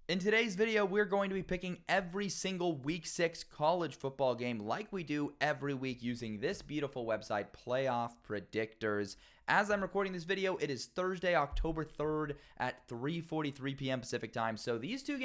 In today's video, we're going to be picking every single Week 6 college football game like we do every week using this beautiful website, Playoff Predictors. As I'm recording this video, it is Thursday, October 3rd at 3:43 p.m. Pacific time. So these two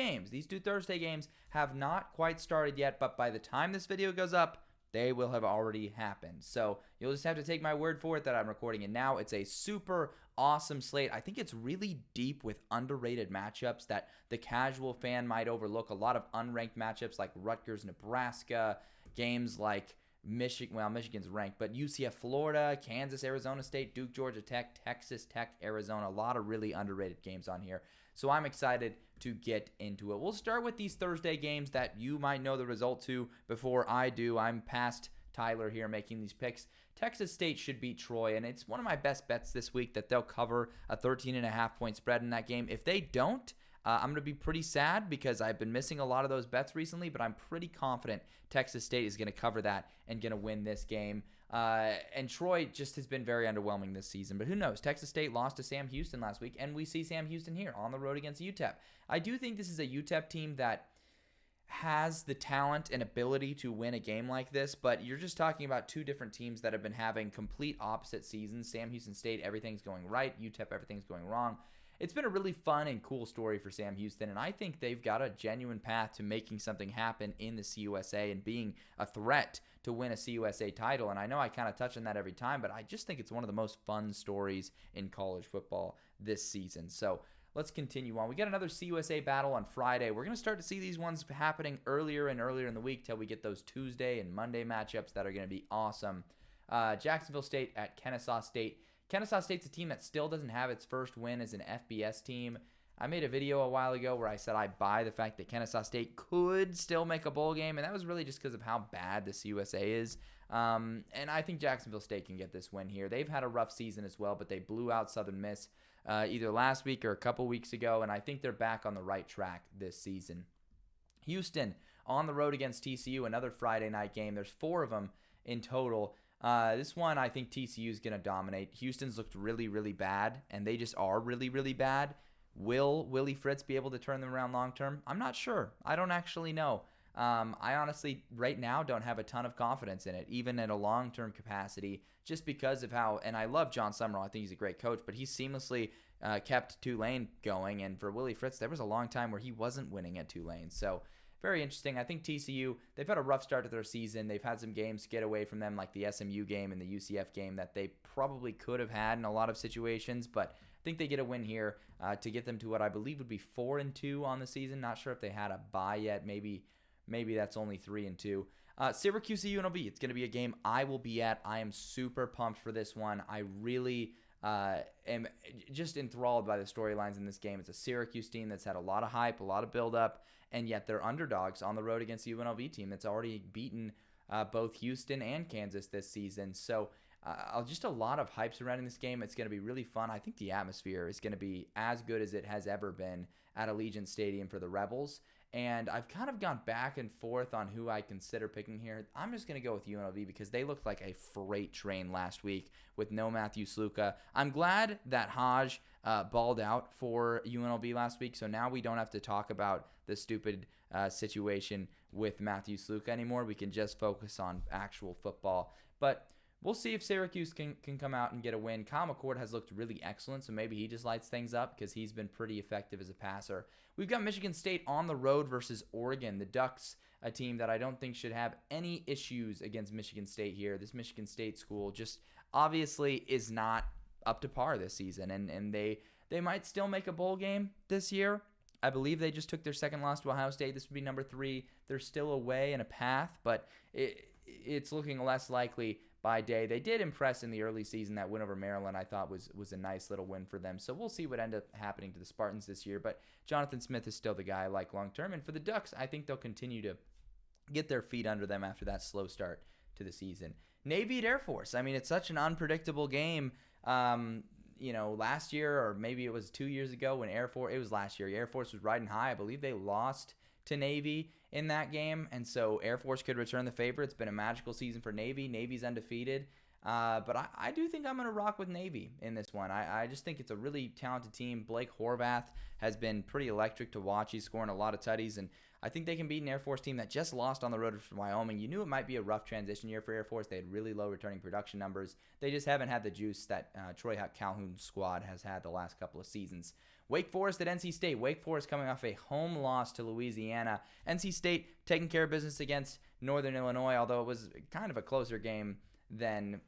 Thursday games, have not quite started yet, but by the time this video goes up, they will have already happened. So you'll just have to take my word for it that I'm recording it now. It's a super awesome slate. I think it's really deep with underrated matchups that the casual fan might overlook. A lot of unranked matchups like Rutgers, Nebraska, games like Michigan, well, Michigan's ranked, but UCF, Florida, Kansas, Arizona State, Duke, Georgia Tech, Texas Tech, Arizona. A lot of really underrated games on here. So I'm excited to get into it. We'll start with these Thursday games that you might know the result to before I do. I'm past Tyler here making these picks. Texas State should beat Troy, and it's one of my best bets this week that they'll cover a 13.5 point spread in that game. If they don't, I'm going to be pretty sad because I've been missing a lot of those bets recently, but I'm pretty confident Texas State is going to cover that and going to win this game. And Troy just has been very underwhelming this season, but who knows? Texas State lost to Sam Houston last week, and we see Sam Houston here on the road against UTEP. I do think this is a UTEP team that has the talent and ability to win a game like this, but you're just talking about two different teams that have been having complete opposite seasons. Sam Houston State, everything's going right. UTEP, everything's going wrong. It's been a really fun and cool story for Sam Houston, and I think they've got a genuine path to making something happen in the CUSA and being a threat to win a CUSA title. And I know I kind of touch on that every time, but I just think it's one of the most fun stories in college football this season. So let's continue on. We got another CUSA battle on Friday. We're going to start to see these ones happening earlier and earlier in the week till we get those Tuesday and Monday matchups that are going to be awesome. Jacksonville State at Kennesaw State. Kennesaw State's a team that still doesn't have its first win as an FBS team. I made a video a while ago where I said I buy the fact that Kennesaw State could still make a bowl game, and that was really just because of how bad the CUSA is. And I think Jacksonville State can get this win here. They've had a rough season as well, but they blew out Southern Miss either last week or a couple weeks ago, and I think they're back on the right track this season. Houston on the road against TCU, another Friday night game. There's 4 of them in total. This one, I think TCU is going to dominate. Houston's looked really, really bad, and they just are really, really bad. Will Willie Fritz be able to turn them around long term? I'm not sure. I don't actually know. I honestly, right now, don't have a ton of confidence in it, even at a long-term capacity, just because of how, and I love John Summerall. I think he's a great coach, but he seamlessly kept Tulane going, and for Willie Fritz, there was a long time where he wasn't winning at Tulane. So very interesting. I think TCU, they've had a rough start to their season. They've had some games get away from them, like the SMU game and the UCF game that they probably could have had in a lot of situations, but I think they get a win here to get them to what I believe would be 4-2 on the season. Not sure if they had a bye yet. Maybe that's only 3-2. Syracuse UNLV, it's going to be a game I will be at. I am super pumped for this one. I really am just enthralled by the storylines in this game. It's a Syracuse team that's had a lot of hype, a lot of build-up, and yet they're underdogs on the road against the UNLV team that's already beaten both Houston and Kansas this season. So just a lot of hype surrounding this game. It's going to be really fun. I think the atmosphere is going to be as good as it has ever been at Allegiant Stadium for the Rebels. And I've kind of gone back and forth on who I consider picking here. I'm just going to go with UNLV because they looked like a freight train last week with no Matthew Sluka. I'm glad that Hodge balled out for UNLV last week, so now we don't have to talk about the stupid situation with Matthew Sluka anymore. We can just focus on actual football. But we'll see if Syracuse can come out and get a win. Kyle McCord has looked really excellent, so maybe he just lights things up because he's been pretty effective as a passer. We've got Michigan State on the road versus Oregon. The Ducks, a team that I don't think should have any issues against Michigan State here. This Michigan State school just obviously is not up to par this season, and they might still make a bowl game this year. I believe they just took their second loss to Ohio State. This would be number 3. They're still a way and a path, but it's looking less likely by day. They did impress in the early season. That win over Maryland I thought was a nice little win for them. So we'll see what ends up happening to the Spartans this year. But Jonathan Smith is still the guy I like long term. And for the Ducks, I think they'll continue to get their feet under them after that slow start to the season. Navy at Air Force. I mean, it's such an unpredictable game. Last year, or maybe it was 2 years ago when it was last year. Air Force was riding high. I believe they lost to Navy in that game, and so Air Force could return the favor. It's been a magical season for Navy. Navy's undefeated. But I do think I'm going to rock with Navy in this one. I just think it's a really talented team. Blake Horvath has been pretty electric to watch. He's scoring a lot of tutties, and I think they can beat an Air Force team that just lost on the road for Wyoming. You knew it might be a rough transition year for Air Force. They had really low returning production numbers. They just haven't had the juice that Troy Calhoun squad has had the last couple of seasons. Wake Forest at NC State. Wake Forest coming off a home loss to Louisiana. NC State taking care of business against Northern Illinois, although it was kind of a closer game than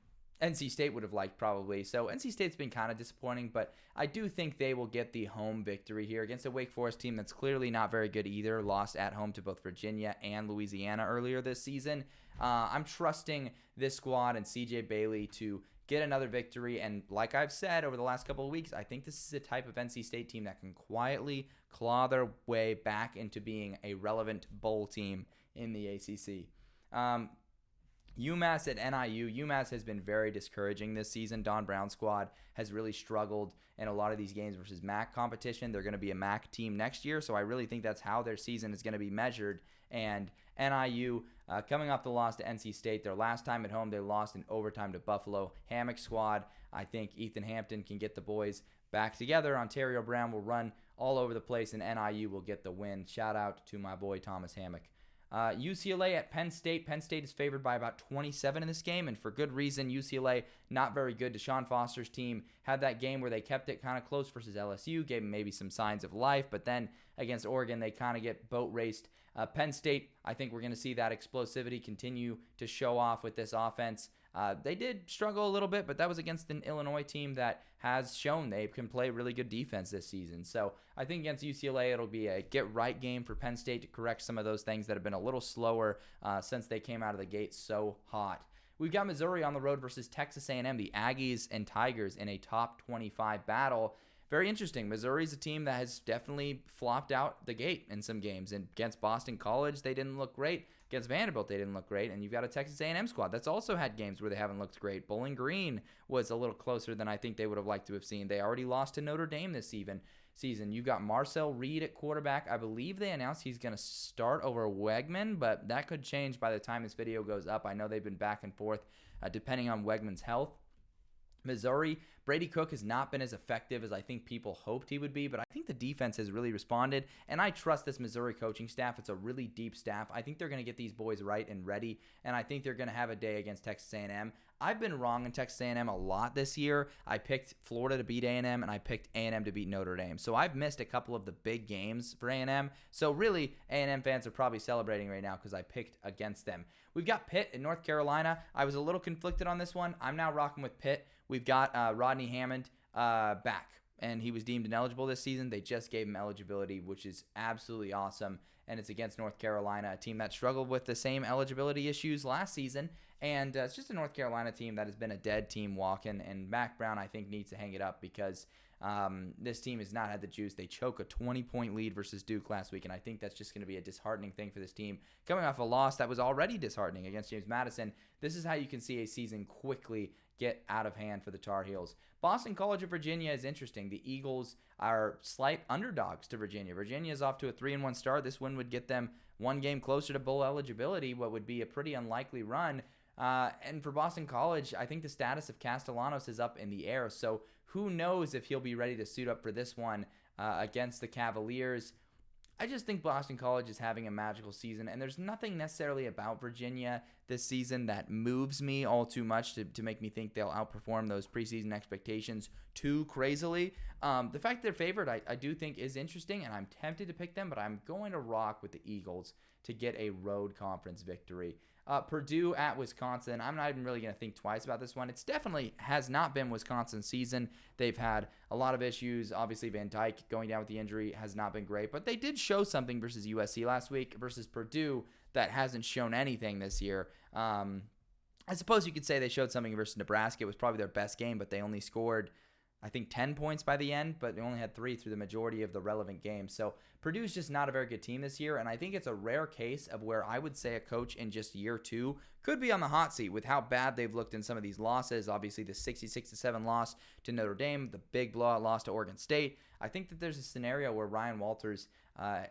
NC State would have liked probably. So NC State's been kind of disappointing, but I do think they will get the home victory here against a Wake Forest team that's clearly not very good either. Lost at home to both Virginia and Louisiana earlier this season. I'm trusting this squad and CJ Bailey to get another victory. And like I've said over the last couple of weeks, I think this is a type of NC State team that can quietly claw their way back into being a relevant bowl team in the ACC. UMass at NIU. UMass has been very discouraging this season. Don Brown's squad has really struggled in a lot of these games versus MAC competition. They're going to be a MAC team next year, so I really think that's how their season is going to be measured. And NIU, coming off the loss to NC State, their last time at home, they lost in overtime to Buffalo. Hammock squad, I think Ethan Hampton can get the boys back together. Ontario Brown will run all over the place, and NIU will get the win. Shout out to my boy Thomas Hammock. UCLA at Penn State. Penn State is favored by about 27 in this game, and for good reason. UCLA not very good. Deshaun Foster's team had that game where they kept it kind of close versus LSU, gave them maybe some signs of life, but then against Oregon, they kind of get boat raced. Penn State, I think we're going to see that explosivity continue to show off with this offense. They did struggle a little bit, but that was against an Illinois team that has shown they can play really good defense this season. So I think against UCLA, it'll be a get-right game for Penn State to correct some of those things that have been a little slower since they came out of the gate so hot. We've got Missouri on the road versus Texas A&M, the Aggies and Tigers in a top 25 battle. Very interesting. Missouri's a team that has definitely flopped out the gate in some games. And against Boston College, they didn't look great. Against Vanderbilt, they didn't look great. And you've got a Texas A&M squad that's also had games where they haven't looked great. Bowling Green was a little closer than I think they would have liked to have seen. They already lost to Notre Dame this season. You've got Marcel Reed at quarterback. I believe they announced he's going to start over Wegman, but that could change by the time this video goes up. I know they've been back and forth depending on Wegman's health. Missouri, Brady Cook has not been as effective as I think people hoped he would be, but I think the defense has really responded, and I trust this Missouri coaching staff. It's a really deep staff. I think they're going to get these boys right and ready, and I think they're going to have a day against Texas A&M. I've been wrong in Texas A&M a lot this year. I picked Florida to beat A&M, and I picked A&M to beat Notre Dame. So I've missed a couple of the big games for A&M. So really, A&M fans are probably celebrating right now because I picked against them. We've got Pitt in North Carolina. I was a little conflicted on this one. I'm now rocking with Pitt. We've got Rodney Hammond back, and he was deemed ineligible this season. They just gave him eligibility, which is absolutely awesome, and it's against North Carolina, a team that struggled with the same eligibility issues last season, and it's just a North Carolina team that has been a dead team walking, and Mac Brown, I think, needs to hang it up because this team has not had the juice. They choke a 20-point lead versus Duke last week, and I think that's just going to be a disheartening thing for this team. Coming off a loss that was already disheartening against James Madison, this is how you can see a season quickly get out of hand for the Tar Heels. Boston College of Virginia is interesting. The Eagles are slight underdogs to Virginia. Virginia is off to a 3-1 start. This win would get them one game closer to bowl eligibility, what would be a pretty unlikely run. And for Boston College, I think the status of Castellanos is up in the air, so who knows if he'll be ready to suit up for this one against the Cavaliers. I just think Boston College is having a magical season, and there's nothing necessarily about Virginia this season that moves me all too much to make me think they'll outperform those preseason expectations too crazily. The fact they're favored, I do think is interesting, and I'm tempted to pick them, but I'm going to rock with the Eagles to get a road conference victory. Purdue at Wisconsin. I'm not even really going to think twice about this one. It's definitely has not been Wisconsin's season. They've had a lot of issues. Obviously, Van Dyke going down with the injury has not been great, but they did show something versus USC last week versus Purdue that hasn't shown anything this year. I suppose you could say they showed something versus Nebraska. It was probably their best game, but they only scored, I think, 10 points by the end, but they only had 3 through the majority of the relevant games. So Purdue's just not a very good team this year, and I think it's a rare case of where I would say a coach in just year 2 could be on the hot seat with how bad they've looked in some of these losses. Obviously, the 66-7 loss to Notre Dame, the big blowout loss to Oregon State. I think that there's a scenario where Ryan Walters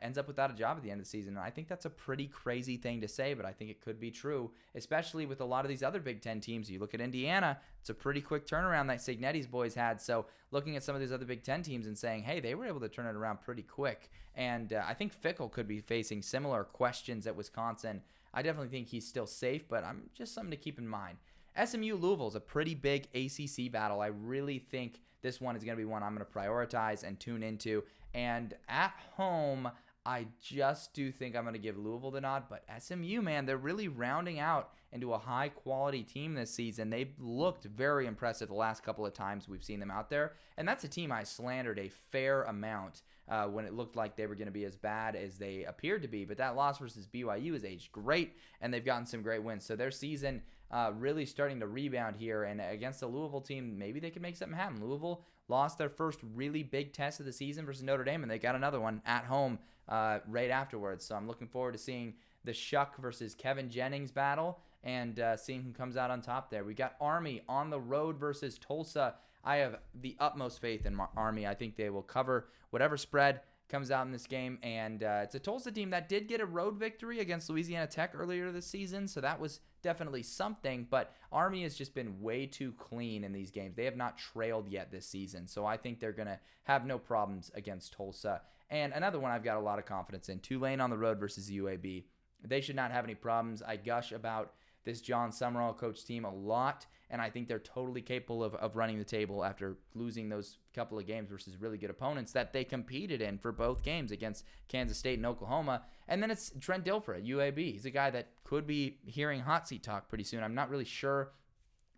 ends up without a job at the end of the season. And I think that's a pretty crazy thing to say, but I think it could be true, especially with a lot of these other Big Ten teams. You look at Indiana, it's a pretty quick turnaround that Signetti's boys had. So looking at some of these other Big Ten teams and saying, hey, they were able to turn it around pretty quick. And I think Fickell could be facing similar questions at Wisconsin. I definitely think he's still safe, but I'm just something to keep in mind. SMU Louisville is a pretty big ACC battle. I really think this one is going to be one I'm going to prioritize and tune into. And at home, I just do think I'm going to give Louisville the nod. But SMU, man, they're really rounding out into a high-quality team this season. They've looked very impressive the last couple of times we've seen them out there. And that's a team I slandered a fair amount when it looked like they were going to be as bad as they appeared to be. But that loss versus BYU has aged great, and they've gotten some great wins. So their season really starting to rebound here. And against the Louisville team, maybe they can make something happen. Louisville lost their first really big test of the season versus Notre Dame, and they got another one at home right afterwards. So I'm looking forward to seeing the Shuck versus Kevin Jennings battle and seeing who comes out on top there. We got Army on the road versus Tulsa. I have the utmost faith in Army. I think they will cover whatever spread comes out in this game. And it's a Tulsa team that did get a road victory against Louisiana Tech earlier this season, so that was definitely something. But Army has just been way too clean in these games. They have not trailed yet this season, so I think they're going to have no problems against Tulsa. And another one I've got a lot of confidence in, Tulane on the road versus UAB. They should not have any problems. I gush about this John Summerall coach team a lot, and I think they're totally capable of running the table after losing those couple of games versus really good opponents that they competed in for both games against Kansas State and Oklahoma. And then it's Trent Dilfer at UAB. He's a guy that could be hearing hot seat talk pretty soon. I'm not really sure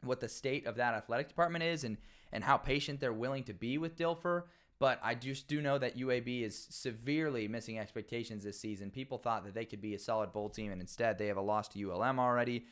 what the state of that athletic department is and how patient they're willing to be with Dilfer. But I just do know that UAB is severely missing expectations this season. People thought that they could be a solid bowl team, and instead they have a loss to ULM already,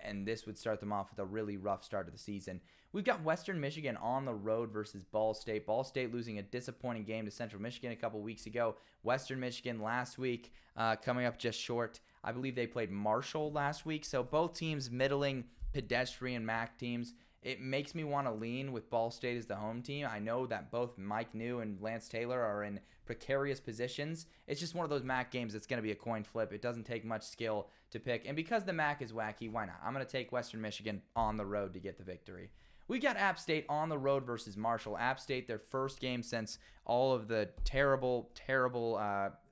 and this would start them off with a really rough start of the season. We've got Western Michigan on the road versus Ball State. Ball State losing a disappointing game to Central Michigan a couple weeks ago. Western Michigan last week coming up just short. I believe they played Marshall last week, so both teams middling pedestrian MAC teams. It makes me want to lean with Ball State as the home team. I know that both Mike New and Lance Taylor are in precarious positions. It's just one of those MAC games that's going to be a coin flip. It doesn't take much skill to pick. And because the MAC is wacky, why not? I'm going to take Western Michigan on the road to get the victory. We got App State on the road versus Marshall. App State, their first game since all of the terrible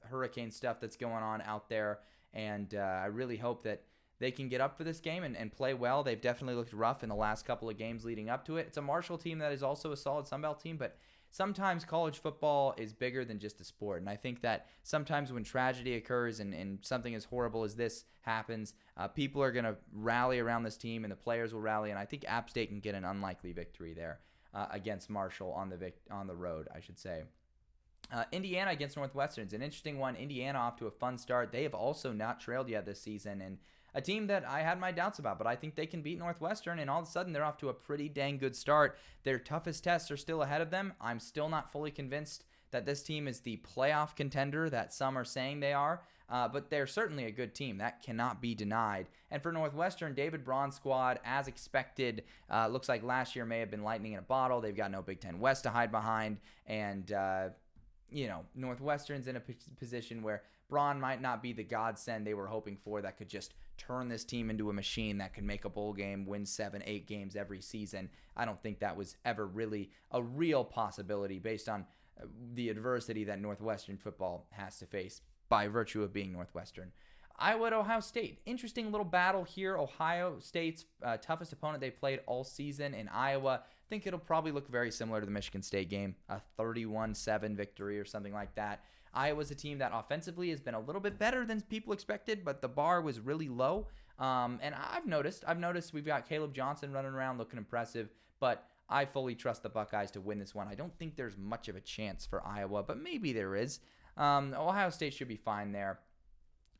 hurricane stuff that's going on out there. And I really hope that they can get up for this game and play well. They've definitely looked rough in the last couple of games leading up to it. It's a Marshall team that is also a solid Sun Belt team, but sometimes college football is bigger than just a sport. And I think that sometimes when tragedy occurs and something as horrible as this happens, people are going to rally around this team and the players will rally. And I think App State can get an unlikely victory there against Marshall on the road, I should say. Indiana against Northwestern is an interesting one. Indiana off to a fun start. They have also not trailed yet this season, and a team that I had my doubts about, but I think they can beat Northwestern, and all of a sudden they're off to a pretty dang good start. Their toughest tests are still ahead of them. I'm still not fully convinced that this team is the playoff contender that some are saying they are, but they're certainly a good team. That cannot be denied. And for Northwestern, David Braun's squad, as expected, looks like last year may have been lightning in a bottle. They've got no Big Ten West to hide behind, and Northwestern's in a position where Braun might not be the godsend they were hoping for that could just turn this team into a machine that could make a bowl game, win 7-8 games every season. I don't think that was ever really a real possibility based on the adversity that Northwestern football has to face by virtue of being Northwestern. Iowa at Ohio State. Interesting little battle here. Ohio State's toughest opponent they played all season in Iowa. I think it'll probably look very similar to the Michigan State game, a 31-7 victory or something like that. Iowa's a team that offensively has been a little bit better than people expected, but the bar was really low. And I've noticed we've got Caleb Johnson running around looking impressive, but I fully trust the Buckeyes to win this one. I don't think there's much of a chance for Iowa, but maybe there is. Ohio State should be fine there.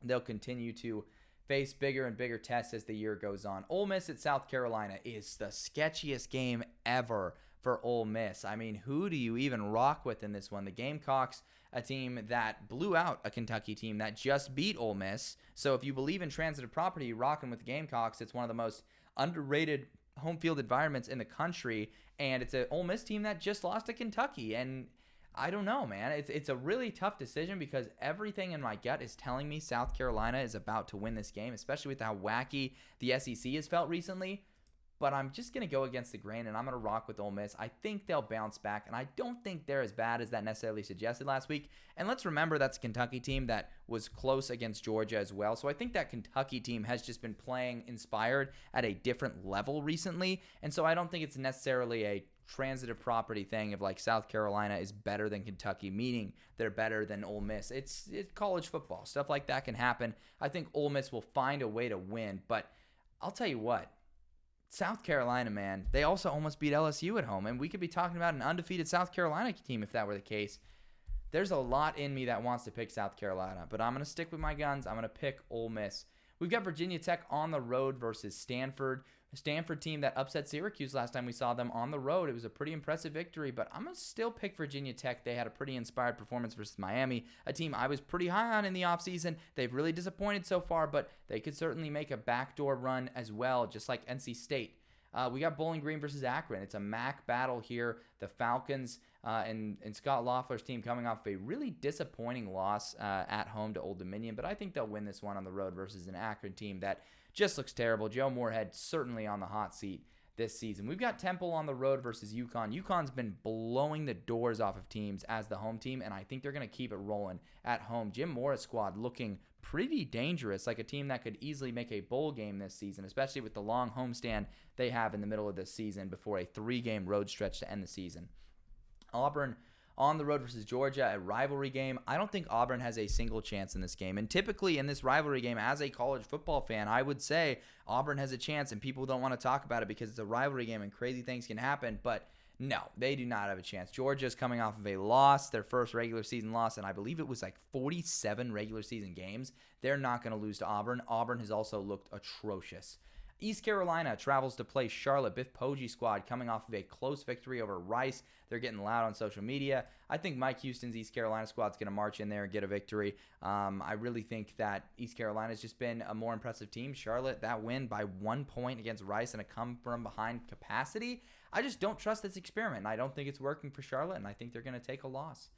They'll continue to face bigger and bigger tests as the year goes on. Ole Miss at South Carolina is the sketchiest game ever for Ole Miss. I mean, who do you even rock with in this one? The Gamecocks, a team that blew out a Kentucky team that just beat Ole Miss. So if you believe in transitive property, rocking with the Gamecocks. It's one of the most underrated home field environments in the country, and it's an Ole Miss team that just lost to Kentucky. And I don't know, man. It's a really tough decision because everything in my gut is telling me South Carolina is about to win this game, especially with how wacky the SEC has felt recently. But I'm just going to go against the grain, and I'm going to rock with Ole Miss. I think they'll bounce back, and I don't think they're as bad as that necessarily suggested last week. And let's remember that's a Kentucky team that was close against Georgia as well. So I think that Kentucky team has just been playing inspired at a different level recently. And so I don't think it's necessarily a transitive property thing of like South Carolina is better than Kentucky, meaning they're better than Ole Miss. It's college football. Stuff like that can happen. I think Ole Miss will find a way to win, but I'll tell you what, South Carolina, man, they also almost beat LSU at home, and we could be talking about an undefeated South Carolina team if that were the case. There's a lot in me that wants to pick South Carolina, but I'm going to stick with my guns. I'm going to pick Ole Miss. We've got Virginia Tech on the road versus Stanford. A Stanford team that upset Syracuse last time we saw them on the road. It was a pretty impressive victory, but I'm going to still pick Virginia Tech. They had a pretty inspired performance versus Miami, a team I was pretty high on in the offseason. They've really disappointed so far, but they could certainly make a backdoor run as well, just like NC State. We got Bowling Green versus Akron. It's a MAC battle here. The Falcons and Scott Loeffler's team coming off a really disappointing loss at home to Old Dominion, but I think they'll win this one on the road versus an Akron team that just looks terrible. Joe Moorhead certainly on the hot seat this season. We've got Temple on the road versus UConn. UConn's been blowing the doors off of teams as the home team, and I think they're going to keep it rolling at home. Jim Morris' squad looking pretty dangerous, like a team that could easily make a bowl game this season, especially with the long homestand they have in the middle of this season before a 3-game road stretch to end the season. Auburn on the road versus Georgia, a rivalry game. I don't think Auburn has a single chance in this game. And typically in this rivalry game, as a college football fan, I would say Auburn has a chance, and people don't want to talk about it because it's a rivalry game and crazy things can happen. But no, they do not have a chance. Georgia's coming off of a loss, their first regular season loss, and I believe it was like 47 regular season games. They're not going to lose to Auburn. Auburn has also looked atrocious. East Carolina travels to play Charlotte. Biff Poggi squad coming off of a close victory over Rice. They're getting loud on social media. I think Mike Houston's East Carolina squad's going to march in there and get a victory. I really think that East Carolina's just been a more impressive team. Charlotte, that win by 1 point against Rice in a come-from-behind capacity. I just don't trust this experiment, and I don't think it's working for Charlotte, and I think they're going to take a loss.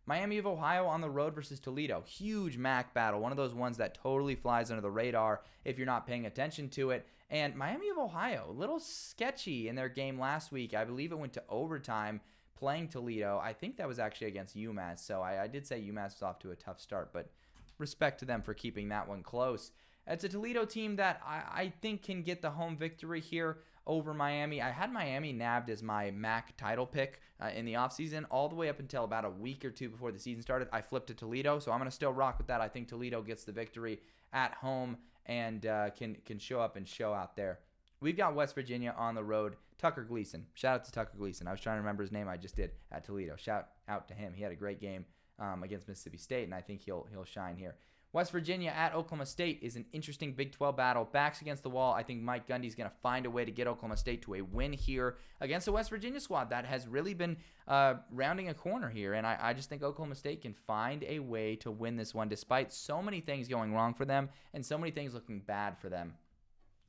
Miami of Ohio on the road versus Toledo. Huge MAC battle. One of those ones that totally flies under the radar if you're not paying attention to it. And Miami of Ohio, a little sketchy in their game last week. I believe it went to overtime playing Toledo. I think that was actually against UMass. So I did say UMass was off to a tough start, but respect to them for keeping that one close. It's a Toledo team that I think can get the home victory here over Miami. I had Miami nabbed as my MAC title pick in the offseason all the way up until about a week or two before the season started. I flipped to Toledo, so I'm going to still rock with that. I think Toledo gets the victory at home and can show up and show out there. We've got West Virginia on the road. Tucker Gleason. Shout out to Tucker Gleason. I was trying to remember his name. I just did at Toledo. Shout out to him. He had a great game against Mississippi State, and I think he'll shine here. West Virginia at Oklahoma State is an interesting Big 12 battle. Backs against the wall. I think Mike Gundy's going to find a way to get Oklahoma State to a win here against the West Virginia squad that has really been rounding a corner here. And I just think Oklahoma State can find a way to win this one despite so many things going wrong for them and so many things looking bad for them.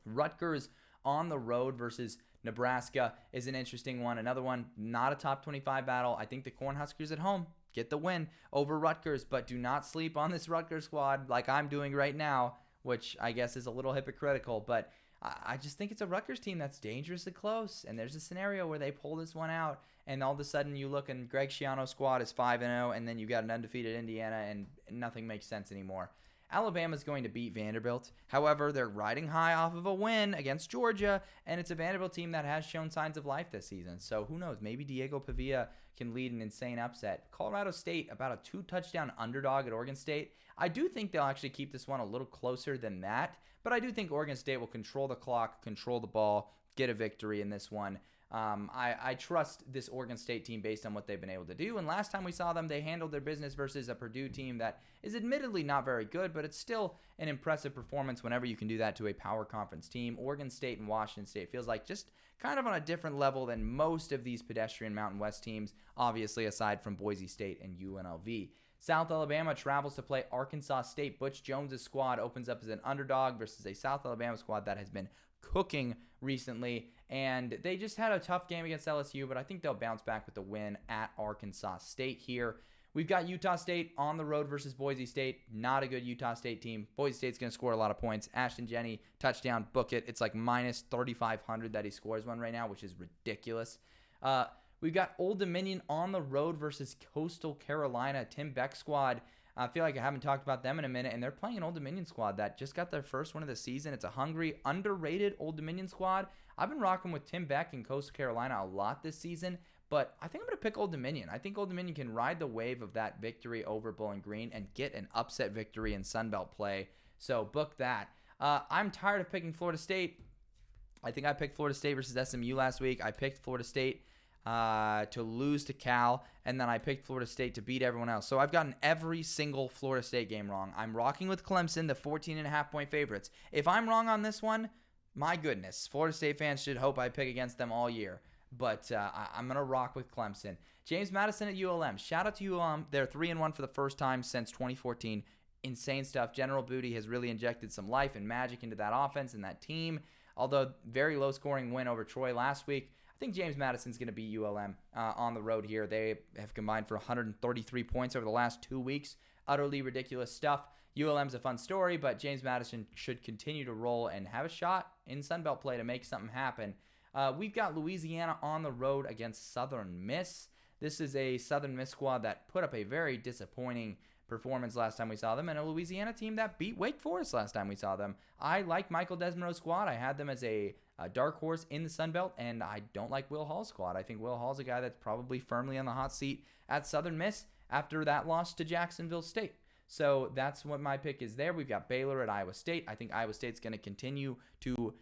Rutgers on the road versus Nebraska is an interesting one. Another one, not a top 25 battle. I think the Cornhuskers at home get the win over Rutgers, but do not sleep on this Rutgers squad like I'm doing right now, which I guess is a little hypocritical, but I just think it's a Rutgers team that's dangerously close, and there's a scenario where they pull this one out, and all of a sudden you look and Greg Schiano's squad is 5-0, and then you got an undefeated Indiana, and nothing makes sense anymore. Alabama's going to beat Vanderbilt. However, they're riding high off of a win against Georgia, and it's a Vanderbilt team that has shown signs of life this season. So who knows? Maybe Diego Pavia can lead an insane upset. Colorado State, about a 2-touchdown underdog at Oregon State. I do think they'll actually keep this one a little closer than that, but I do think Oregon State will control the clock, control the ball, get a victory in this one. I trust this Oregon State team based on what they've been able to do. And last time we saw them, they handled their business versus a Purdue team that is admittedly not very good, but it's still an impressive performance whenever you can do that to a power conference team. Oregon State and Washington State feels like just kind of on a different level than most of these pedestrian Mountain West teams, obviously aside from Boise State and UNLV. South Alabama travels to play Arkansas State. Butch Jones' squad opens up as an underdog versus a South Alabama squad that has been cooking recently, and they just had a tough game against LSU, but I think they'll bounce back with the win at Arkansas State here. We've got Utah State on the road versus Boise State. Not a good Utah State team. Boise State's going to score a lot of points. Ashton Jenney, touchdown, book it. It's like minus 3,500 that he scores one right now, which is ridiculous. We've got Old Dominion on the road versus Coastal Carolina. Tim Beck squad. I feel like I haven't talked about them in a minute, and they're playing an Old Dominion squad that just got their first win of the season. It's a hungry, underrated Old Dominion squad. I've been rocking with Tim Beck and Coastal Carolina a lot this season, but I think I'm going to pick Old Dominion. I think Old Dominion can ride the wave of that victory over Bowling Green and get an upset victory in Sunbelt play. So book that. I'm tired of picking Florida State. I think I picked Florida State versus SMU last week. I picked Florida State to lose to Cal, and then I picked Florida State to beat everyone else. So I've gotten every single Florida State game wrong. I'm rocking with Clemson, the 14.5-point favorites. If I'm wrong on this one, my goodness, Florida State fans should hope I pick against them all year. But I'm going to rock with Clemson. James Madison at ULM. Shout out to ULM. They're 3-1 for the first time since 2014. Insane stuff. General Booty has really injected some life and magic into that offense and that team. Although very low-scoring win over Troy last week, I think James Madison's going to beat ULM on the road here. They have combined for 133 points over the last 2 weeks. Utterly ridiculous stuff. ULM's a fun story, but James Madison should continue to roll and have a shot in Sunbelt play to make something happen. We've got Louisiana on the road against Southern Miss. This is a Southern Miss squad that put up a very disappointing performance last time we saw them, and a Louisiana team that beat Wake Forest last time we saw them. I like Michael Desmarais' squad. I had them as a dark horse in the Sun Belt, and I don't like Will Hall's squad. I think Will Hall's a guy that's probably firmly on the hot seat at Southern Miss after that loss to Jacksonville State. So that's what my pick is there. We've got Baylor at Iowa State. I think Iowa State's going to continue to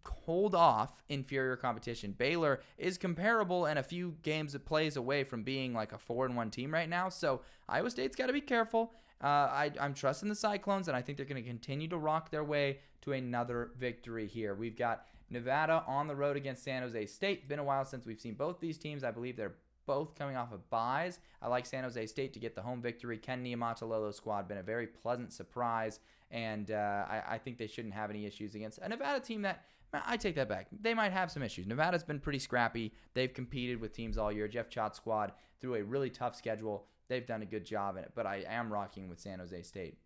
hold off inferior competition. Baylor is comparable and a few games of plays away from being like a 4-1 team right now. So Iowa State's got to be careful. I'm trusting the Cyclones, and I think they're going to continue to rock their way to another victory here. We've got Nevada on the road against San Jose State. Been a while since we've seen both these teams. I believe they're both coming off of byes. I like San Jose State to get the home victory. Ken Niumatalolo's squad been a very pleasant surprise, and I think they shouldn't have any issues against a Nevada team that, I take that back. They might have some issues. Nevada's been pretty scrappy. They've competed with teams all year. Jeff Chott's squad through a really tough schedule. They've done a good job in it, but I am rocking with San Jose State.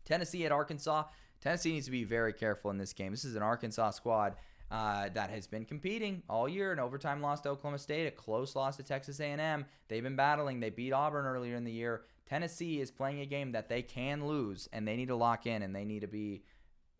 Tennessee at Arkansas. Tennessee needs to be very careful in this game. This is an Arkansas squad that has been competing all year. An overtime loss to Oklahoma State, a close loss to Texas A&M. They've been battling. They beat Auburn earlier in the year. Tennessee is playing a game that they can lose, and they need to lock in, and they need to be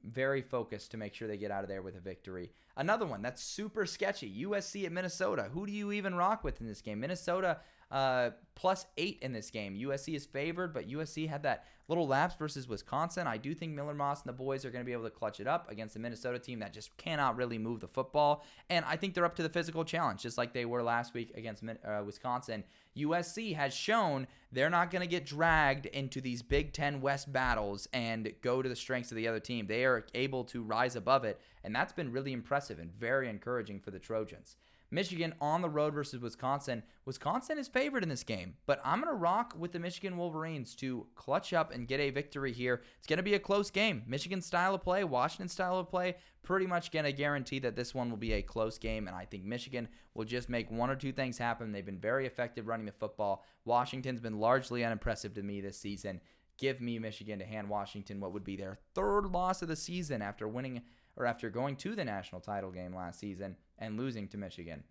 very focused to make sure they get out of there with a victory. Another one that's super sketchy, USC at Minnesota. Who do you even rock with in this game? Minnesota +8 in this game. USC is favored, but USC had that little lapse versus Wisconsin. I do think Miller Moss and the boys are going to be able to clutch it up against a Minnesota team that just cannot really move the football, and I think they're up to the physical challenge, just like they were last week against Wisconsin. USC has shown they're not going to get dragged into these Big Ten West battles and go to the strengths of the other team. They are able to rise above it, and that's been really impressive and very encouraging for the Trojans. Michigan on the road versus Wisconsin. Wisconsin is favored in this game, but I'm going to rock with the Michigan Wolverines to clutch up and get a victory here. It's going to be a close game. Michigan style of play, Washington style of play, pretty much going to guarantee that this one will be a close game, and I think Michigan will just make one or two things happen. They've been very effective running the football. Washington's been largely unimpressive to me this season. Give me Michigan to hand Washington what would be their third loss of the season after going to the national title game last season and losing to Michigan.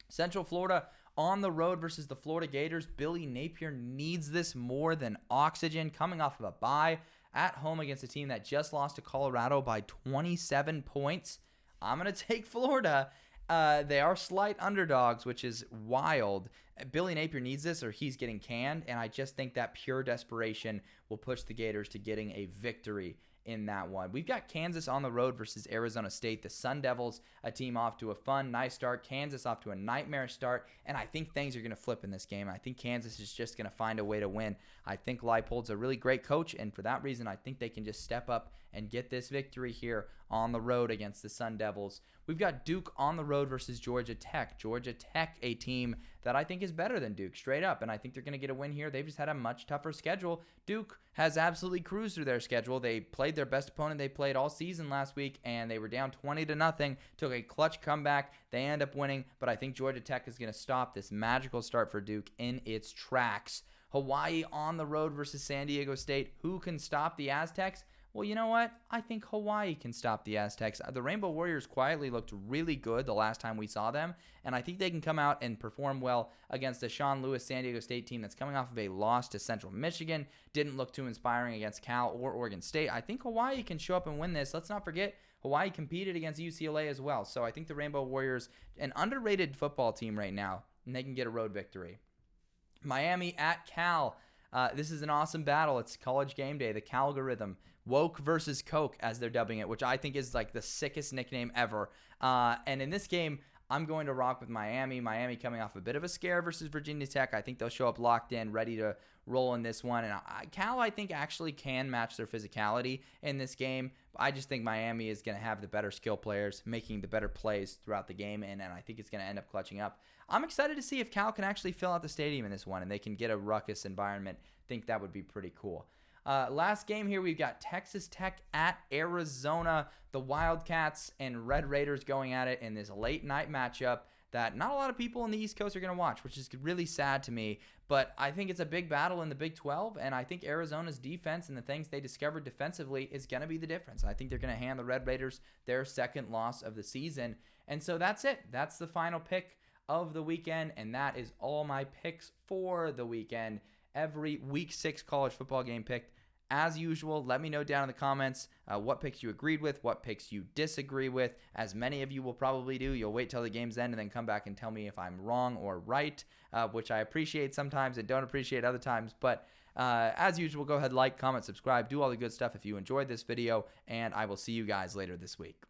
Central Florida on the road versus the Florida Gators. Billy Napier needs this more than oxygen, coming off of a bye at home against a team that just lost to Colorado by 27 points. I'm going to take Florida. They are slight underdogs, which is wild. Billy Napier needs this or he's getting canned, and I just think that pure desperation will push the Gators to getting a victory in that one. We've got Kansas on the road versus Arizona State. The Sun Devils, a team off to a fun, nice start. Kansas off to a nightmare start, and I think things are going to flip in this game. I think Kansas is just going to find a way to win. I think Leipold's a really great coach, and for that reason, I think they can just step up and get this victory here on the road against the Sun Devils. We've got Duke on the road versus Georgia Tech. Georgia Tech, a team that I think is better than Duke, straight up. And I think they're going to get a win here. They've just had a much tougher schedule. Duke has absolutely cruised through their schedule. They played their best opponent they played all season last week, and they were down 20-0. Took a clutch comeback. They end up winning, but I think Georgia Tech is going to stop this magical start for Duke in its tracks. Hawaii on the road versus San Diego State. Who can stop the Aztecs? Well, you know what? I think Hawaii can stop the Aztecs. The Rainbow Warriors quietly looked really good the last time we saw them, and I think they can come out and perform well against the Sean Lewis San Diego State team that's coming off of a loss to Central Michigan. Didn't look too inspiring against Cal or Oregon State. I think Hawaii can show up and win this. Let's not forget, Hawaii competed against UCLA as well, so I think the Rainbow Warriors, an underrated football team right now, and they can get a road victory. Miami at Cal. This is an awesome battle. It's college game day, the Calgorithm. Woke versus Coke, as they're dubbing it, which I think is like the sickest nickname ever. And in this game, I'm going to rock with Miami. Miami coming off a bit of a scare versus Virginia Tech. I think they'll show up locked in, ready to roll in this one. And Cal, I think, actually can match their physicality in this game. I just think Miami is going to have the better skill players, making the better plays throughout the game, and I think it's going to end up clutching up. I'm excited to see if Cal can actually fill out the stadium in this one, and they can get a ruckus environment. I think that would be pretty cool. Last game here, we've got Texas Tech at Arizona. The Wildcats and Red Raiders going at it in this late night matchup that not a lot of people in the East Coast are going to watch, which is really sad to me. But I think it's a big battle in the Big 12, and I think Arizona's defense and the things they discovered defensively is going to be the difference. I think they're going to hand the Red Raiders their second loss of the season. And so that's it. That's the final pick of the weekend, and that is all my picks for the weekend. Every Week 6 college football game picked. As usual, let me know down in the comments what picks you agreed with, what picks you disagree with. As many of you will probably do, you'll wait till the game's end and then come back and tell me if I'm wrong or right, which I appreciate sometimes and don't appreciate other times. But as usual, go ahead, like, comment, subscribe, do all the good stuff if you enjoyed this video, and I will see you guys later this week.